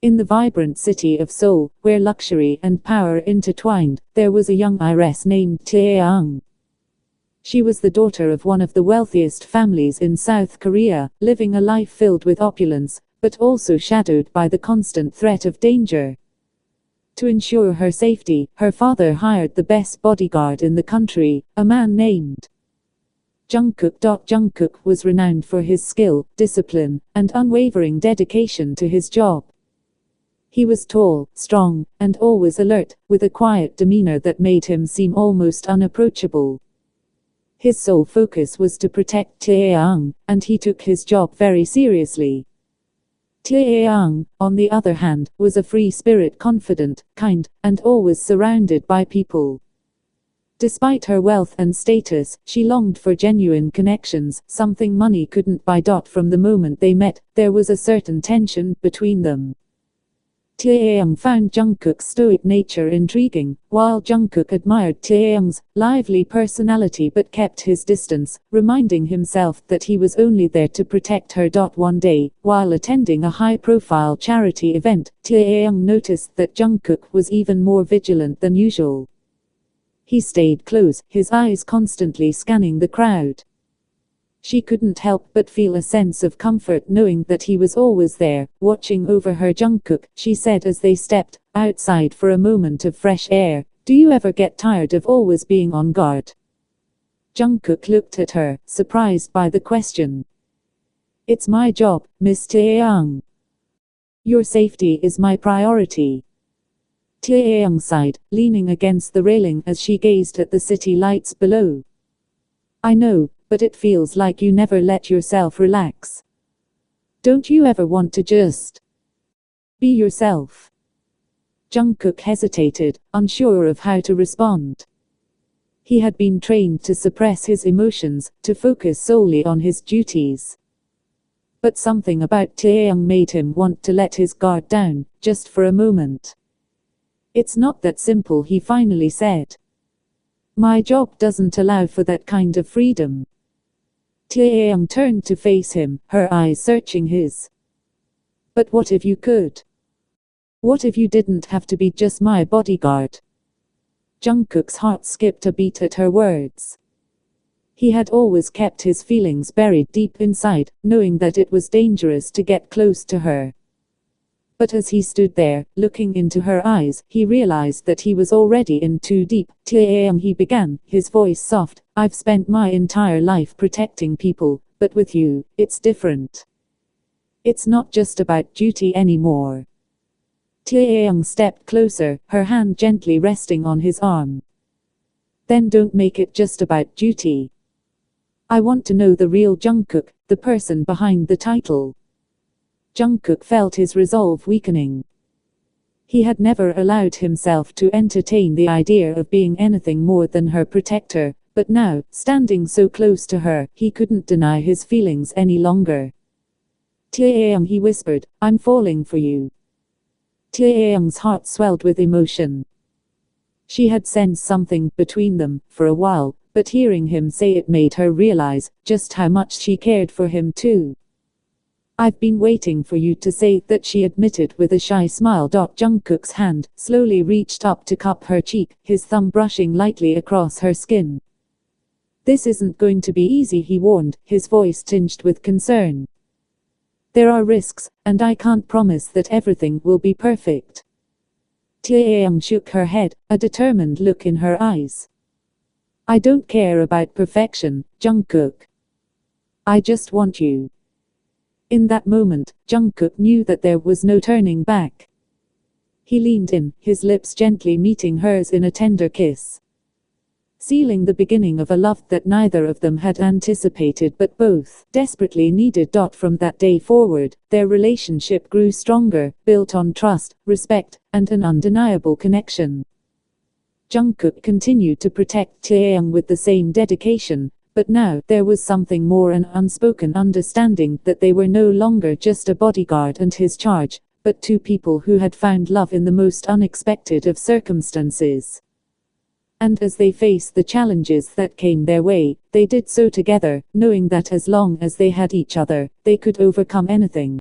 In the vibrant city of Seoul, where luxury and power intertwined, there was a young heiress named Tae. She was the daughter of one of the wealthiest families in South Korea, living a life filled with opulence, but also shadowed by the constant threat of danger. To ensure her safety, her father hired the best bodyguard in the country, a man named Jungkook. Jungkook was renowned for his skill, discipline, and unwavering dedication to his job. He was tall, strong, and always alert, with a quiet demeanor that made him seem almost unapproachable. His sole focus was to protect Tae, and he took his job very seriously. Tae, on the other hand, was a free spirit, confident, kind, and always surrounded by people. Despite her wealth and status, she longed for genuine connections, something money couldn't buy. From the moment they met, there was a certain tension between them. Tae found Jungkook's stoic nature intriguing, while Jungkook admired Tae's lively personality but kept his distance, reminding himself that he was only there to protect her. One day, while attending a high-profile charity event, Tae noticed that Jungkook was even more vigilant than usual. He stayed close, his eyes constantly scanning the crowd. She couldn't help but feel a sense of comfort knowing that he was always there, watching over her. Jungkook, she said as they stepped outside for a moment of fresh air, do you ever get tired of always being on guard? Jungkook looked at her, surprised by the question. It's my job, Miss Tae. Your safety is my priority. Tae sighed, leaning against the railing as she gazed at the city lights below. I know, but it feels like you never let yourself relax. Don't you ever want to just be yourself? Jungkook hesitated, unsure of how to respond. He had been trained to suppress his emotions, to focus solely on his duties. But something about Tae made him want to let his guard down, just for a moment. It's not that simple, he finally said. My job doesn't allow for that kind of freedom. Tae turned to face him, her eyes searching his. But what if you could? What if you didn't have to be just my bodyguard? Jungkook's heart skipped a beat at her words. He had always kept his feelings buried deep inside, knowing that it was dangerous to get close to her. But as he stood there, looking into her eyes, he realized that he was already in too deep. Tae, he began, his voice soft, I've spent my entire life protecting people, but with you, it's different. It's not just about duty anymore. Tae stepped closer, her hand gently resting on his arm. Then don't make it just about duty. I want to know the real Jungkook, the person behind the title. Jungkook felt his resolve weakening. He had never allowed himself to entertain the idea of being anything more than her protector, but now, standing so close to her, he couldn't deny his feelings any longer. Tae, he whispered, I'm falling for you. Tae's heart swelled with emotion. She had sensed something between them for a while, but hearing him say it made her realize just how much she cared for him too. I've been waiting for you to say that, she admitted with a shy smile. Jungkook's hand slowly reached up to cup her cheek, his thumb brushing lightly across her skin. This isn't going to be easy, he warned, his voice tinged with concern. There are risks, and I can't promise that everything will be perfect. Tae shook her head, a determined look in her eyes. I don't care about perfection, Jungkook. I just want you. In that moment, Jungkook knew that there was no turning back. He leaned in, his lips gently meeting hers in a tender kiss, sealing the beginning of a love that neither of them had anticipated but both desperately needed. From that day forward, their relationship grew stronger, built on trust, respect, and an undeniable connection. Jungkook continued to protect Tae with the same dedication, but now there was something more, an unspoken understanding that they were no longer just a bodyguard and his charge, but two people who had found love in the most unexpected of circumstances. And as they faced the challenges that came their way, they did so together, knowing that as long as they had each other, they could overcome anything.